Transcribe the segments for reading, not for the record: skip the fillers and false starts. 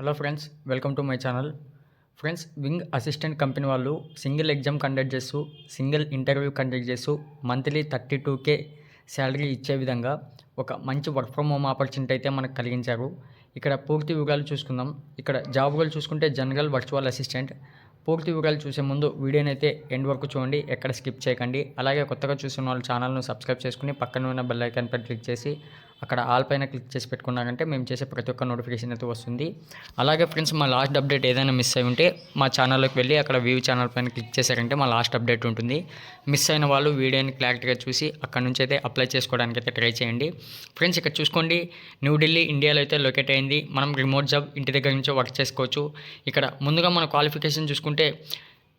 Hello friends, welcome to my channel. Friends, wing assistant company వాళ్ళు single exam conduct చేస్తూ single interview conduct చేస్తూ monthly 32K salary ఇచ్చే విధంగా ఒక మంచి వర్క్ ఫ్రమ్ హోమ్ ఆపర్చునిటీ అయితే మనకు కలిగించారు. ఇక్కడ పూర్తి వివరాలు చూసుకుందాం. ఇక్కడ జాబ్ రోల్ చూసుకుంటే జనరల్ వర్చువల్ అసిస్టెంట్. పూర్తి వివరాలు చూసే ముందు వీడియోని అయితే ఎండ్ వరకు చూడండి, ఎక్కడ స్కిప్ చేయకండి. అలాగే కొత్తగా చూసిన వాళ్ళు ఛానల్ను సబ్స్క్రైబ్ చేసుకుని పక్కన ఉన్న బెల్ ఐకాన్ పైన క్లిక్ చేసి అక్కడ ఆల్ పైన క్లిక్ చేసి పెట్టుకున్నారంటే మేము చేసే ప్రతి ఒక్క నోటిఫికేషన్ అయితే వస్తుంది. అలాగే ఫ్రెండ్స్, మా లాస్ట్ అప్డేట్ ఏదైనా మిస్ అయి ఉంటే మా ఛానల్లోకి వెళ్ళి అక్కడ వ్యూ ఛానల్ పైన క్లిక్ చేశారంటే మా లాస్ట్ అప్డేట్ ఉంటుంది. మిస్ అయిన వాళ్ళు వీడియోని క్లారిటీగా చూసి అక్కడ నుంచి అయితే అప్లై చేసుకోవడానికి అయితే ట్రై చేయండి. ఫ్రెండ్స్, ఇక్కడ చూసుకోండి, న్యూఢిల్లీ ఇండియాలో అయితే లొకేట్ అయింది. మనం రిమోట్ జాబ్ ఇంటి దగ్గర నుంచో వర్క్ చేసుకోవచ్చు. ఇక్కడ ముందుగా మన క్వాలిఫికేషన్ చూసుకుంటే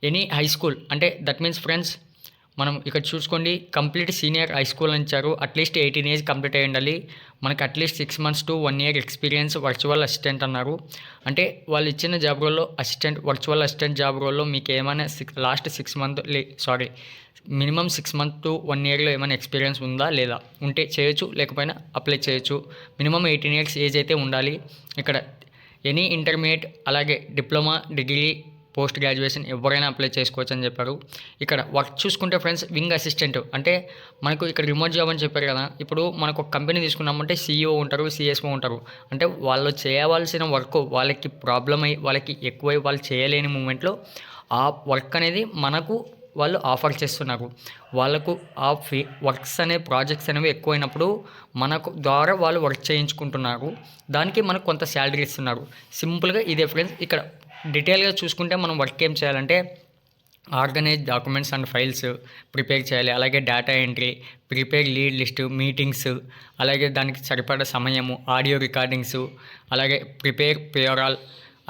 ఎనీ హై స్కూల్, అంటే దట్ మీన్స్ ఫ్రెండ్స్ మనం ఇక్కడ చూసుకోండి, కంప్లీట్ సీనియర్ హై స్కూల్ అని ఇచ్చారు. అట్లీస్ట్ 18 ఏజ్ కంప్లీట్ అయ్యి ఉండాలి. మనకి at least 6 months to 1 year experience virtual assistant అన్నారు. అంటే వాళ్ళు ఇచ్చిన జాబ్ రోల్లో వర్చువల్ అసిస్టెంట్ జాబ్ రోల్లో మీకు ఏమైనా last 6 months minimum 6 months to 1 yearలో ఏమైనా ఎక్స్పీరియన్స్ ఉందా లేదా, ఉంటే చేయొచ్చు, లేకపోయినా అప్లై చేయొచ్చు. మినిమం 18 years ఏజ్ అయితే ఉండాలి. ఇక్కడ ఎనీ ఇంటర్మీడియట్, అలాగే డిప్లొమా, డిగ్రీ, పోస్ట్ గ్రాడ్యుయేషన్ ఎవరైనా అప్లై చేసుకోవచ్చు అని చెప్పారు. ఇక్కడ వర్క్ చూసుకుంటే ఫ్రెండ్స్, వింగ్ అసిస్టెంట్ అంటే మనకు ఇక్కడ రిమోట్ జాబ్ అని చెప్పారు కదా. ఇప్పుడు మనకు ఒక కంపెనీ తీసుకున్నామంటే CEO ఉంటారు, CSO ఉంటారు. అంటే వాళ్ళు చేయవలసిన వర్క్ వాళ్ళకి ప్రాబ్లం అయ్యి వాళ్ళకి ఎక్కువై వాళ్ళు చేయలేని మూమెంట్లో ఆ వర్క్ అనేది మనకు వాళ్ళు ఆఫర్ చేస్తున్నారు. వాళ్ళకు ఆ వర్క్స్ అనే ప్రాజెక్ట్స్ అనేవి ఎక్కువైనప్పుడు మనకు ద్వారా వాళ్ళు వర్క్ చేయించుకుంటున్నారు. దానికి మనకు కొంత శాలరీ ఇస్తున్నారు. సింపుల్గా ఇదే ఫ్రెండ్స్. ఇక్కడ డీటెయిల్గా చూసుకుంటే మనం వర్క్ ఏం చేయాలంటే organise documents and files prepare చేయాలి. అలాగే data entry, prepare lead list, meetings, అలాగే దానికి సరిపడా సమయము, ఆడియో రికార్డింగ్స్, అలాగే ప్రిపేర్ పేరాల్,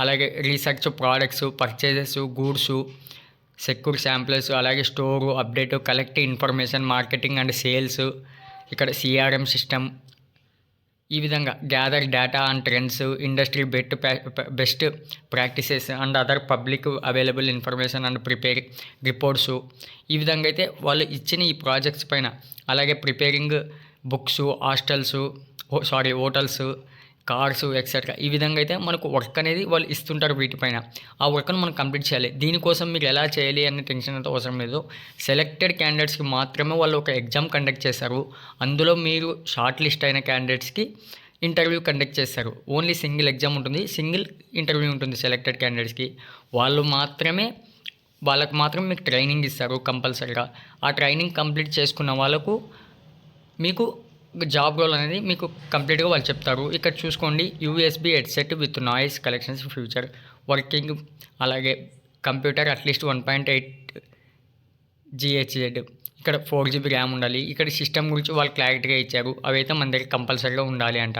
అలాగే research products, purchases, goods, secure samples, అలాగే store, update, collect information, marketing and sales, ఇక్కడ CRM సిస్టమ్, ఈ విధంగా gather data and trends, industry best practices and other public available information and prepare reports. ఈ విధంగా అయితే వాళ్ళు ఇచ్చిన ఈ ప్రాజెక్ట్స్ పైన, అలాగే preparing books, hotels, cars etcetera, ఈ విధంగా అయితే మనకు వర్క్ అనేది వాళ్ళు ఇస్తుంటారు. వీటిపైన ఆ వర్క్ను మనం కంప్లీట్ చేయాలి. దీనికోసం మీరు ఎలా చేయాలి అనే టెన్షన్ అంతా అవసరం లేదు. సెలెక్టెడ్ క్యాండిడేట్స్కి మాత్రమే వాళ్ళు ఒక ఎగ్జామ్ కండక్ట్ చేస్తారు. అందులో మీరు షార్ట్ లిస్ట్ అయిన క్యాండిడేట్స్కి ఇంటర్వ్యూ కండక్ట్ చేస్తారు. ఓన్లీ సింగిల్ ఎగ్జామ్ ఉంటుంది, సింగిల్ ఇంటర్వ్యూ ఉంటుంది. సెలెక్టెడ్ క్యాండిడేట్స్కి వాళ్ళకు మాత్రమే మీకు ట్రైనింగ్ ఇస్తారు కంపల్సరీగా. ఆ ట్రైనింగ్ కంప్లీట్ చేసుకున్న వాళ్ళకు మీకు జాబ్ రోల్ అనేది మీకు కంప్లీట్గా వాళ్ళు చెప్తారు. ఇక్కడ చూసుకోండి, USB headset with noise collections future working, అలాగే కంప్యూటర్ అట్లీస్ట్ 1.8 GHz, ఇక్కడ 4GB ర్యామ్ ఉండాలి. ఇక్కడ సిస్టమ్ గురించి వాళ్ళు క్లారిటీగా ఇచ్చారు. అవైతే మన దగ్గర కంపల్సరీగా ఉండాలి అంట.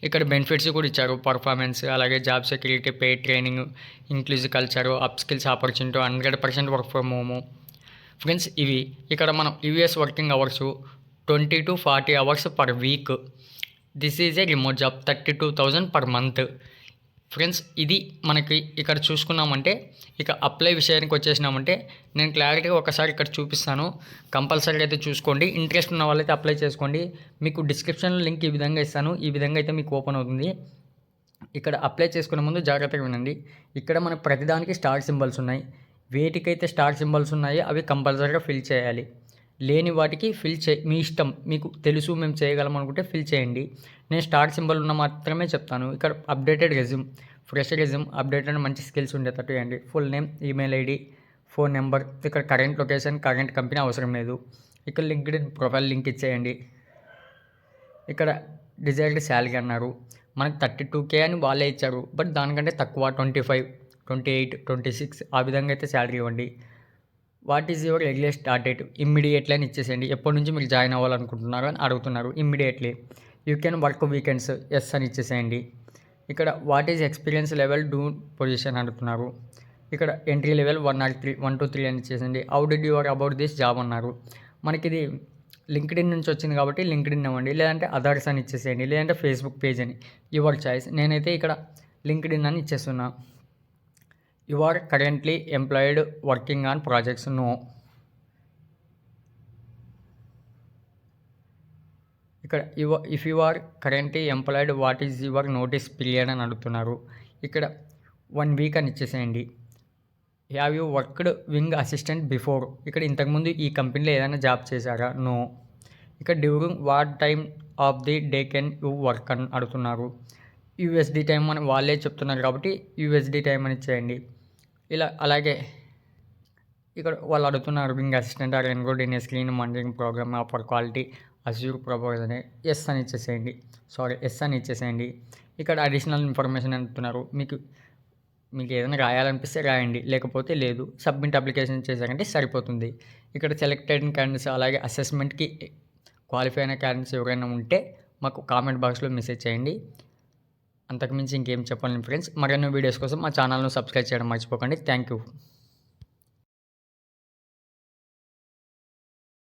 ఇక్కడ బెనిఫిట్స్ కూడా ఇచ్చారు, పర్ఫార్మెన్స్, అలాగే job security, paid training, inclusive culture, up skills opportunity, 100% work from home. Friends, ఇవి ఇక్కడ మనం US working hours 20 to 40 hours per week. This is a remote job, 32,000 per month. Friends, ఇది మనకి ఇక్కడ చూసుకున్నామంటే, ఇక అప్లై విషయానికి వచ్చేసినామంటే నేను క్లారిటీగా ఒకసారి ఇక్కడ చూపిస్తాను. కంపల్సరీగా అయితే చూసుకోండి. ఇంట్రెస్ట్ ఉన్న వాళ్ళైతే అప్లై చేసుకోండి. మీకు డిస్క్రిప్షన్లో లింక్ ఈ విధంగా ఇస్తాను. ఈ విధంగా అయితే మీకు ఓపెన్ అవుతుంది. ఇక్కడ అప్లై చేసుకునే ముందు జాగ్రత్తగా వినండి. ఇక్కడ మనకు ప్రతిదానికి స్టార్ సింబల్స్ ఉన్నాయి. వేటికైతే స్టార్ సింబల్స్ ఉన్నాయో అవి కంపల్సరీగా ఫిల్ చేయాలి. లేని వాటికి మీ ఇష్టం. మీకు తెలుసు మేము చేయగలం అనుకుంటే ఫిల్ చేయండి. నేను స్టార్ సింబల్ ఉన్న మాత్రమే చెప్తాను. ఇక్కడ updated resume, fresh resume, updated మంచి స్కిల్స్ ఉండేటట్టు వేయండి. Full name, email ID, phone number. ఇక్కడ కరెంట్ లొకేషన్, కరెంట్ కంపెనీ అవసరం లేదు. ఇక్కడ లింక్డ్ఇన్ ప్రొఫైల్ లింక్ ఇచ్చేయండి. ఇక్కడ డిజైర్డ్ శాలరీ అన్నారు. మనకు 32K అని వాళ్ళే ఇచ్చారు. బట్ దానికంటే తక్కువ 25, 28, 26 ఆ విధంగా అయితే శాలరీ ఇవ్వండి. What is your earliest start date? Immediately అని ఇచ్చేసేయండి. ఎప్పటి నుంచి మీరు జాయిన్ అవ్వాలనుకుంటున్నారు అని అడుగుతున్నారు. Immediately. You can work weekends, yes అని ఇచ్చేసేయండి. ఇక్కడ what is experience level do position అడుగుతున్నారు. ఇక్కడ ఎంట్రీ లెవెల్ 1 to 3 అని ఇచ్చేసేయండి. How did your about this job అన్నారు. మనకి ఇది లింక్డ్ఇన్ నుంచి వచ్చింది కాబట్టి లింక్డ్ఇన్ ఇవ్వండి, లేదంటే అదర్స్ అని ఇచ్చేసేయండి, లేదంటే ఫేస్బుక్ పేజ్ అని, యువర్ చాయిస్. నేనైతే ఇక్కడ లింక్డ్ఇన్ అని ఇచ్చేస్తున్నా. You are currently employed working on projects, no. ఇక్కడ if you are currently employed what is your notice period అని అడుగుతున్నారు. ఇక్కడ 1 వీక్ అని ఇచ్చేసేయండి. Have you worked wing assistant before, ఇక్కడ ఇంతకుముందు ఈ కంపెనీలో ఏదైనా జాబ్ చేశారా? నో. ఇక్కడ during what time of the day can you work అని అడుగుతున్నారు. యూఎస్డి టైం అని వాళ్ళే చెప్తున్నారు కాబట్టి యూఎస్డి టైం అని ఇచ్చేయండి. అలాగే ఇక్కడ వాళ్ళు అడుగుతున్నారు వింగ్ assistant are enrolled in a screen monitoring program for quality assure propose అని ఎస్ అని ఇచ్చేసేయండి. ఇక్కడ అడిషనల్ ఇన్ఫర్మేషన్ అంటున్నారు. మీకు ఏదైనా రాయాలనిపిస్తే రాయండి, లేకపోతే లేదు. సబ్మిట్ అప్లికేషన్ చేశారంటే సరిపోతుంది. ఇక్కడ సెలెక్టెడ్ క్యాండిడేట్స్ అలాగే అసెస్మెంట్కి క్వాలిఫై అయిన క్యాండిడేట్స్ ఎవరైనా ఉంటే మాకు కామెంట్ బాక్స్లో మెసేజ్ చేయండి. అంతకుమించి ఇంకేం చెప్పాలి ఫ్రెండ్స్. మరిన్ని వీడియోస్ కోసం మా ఛానల్ను సబ్స్క్రైబ్ చేయడం మర్చిపోకండి. Thank you.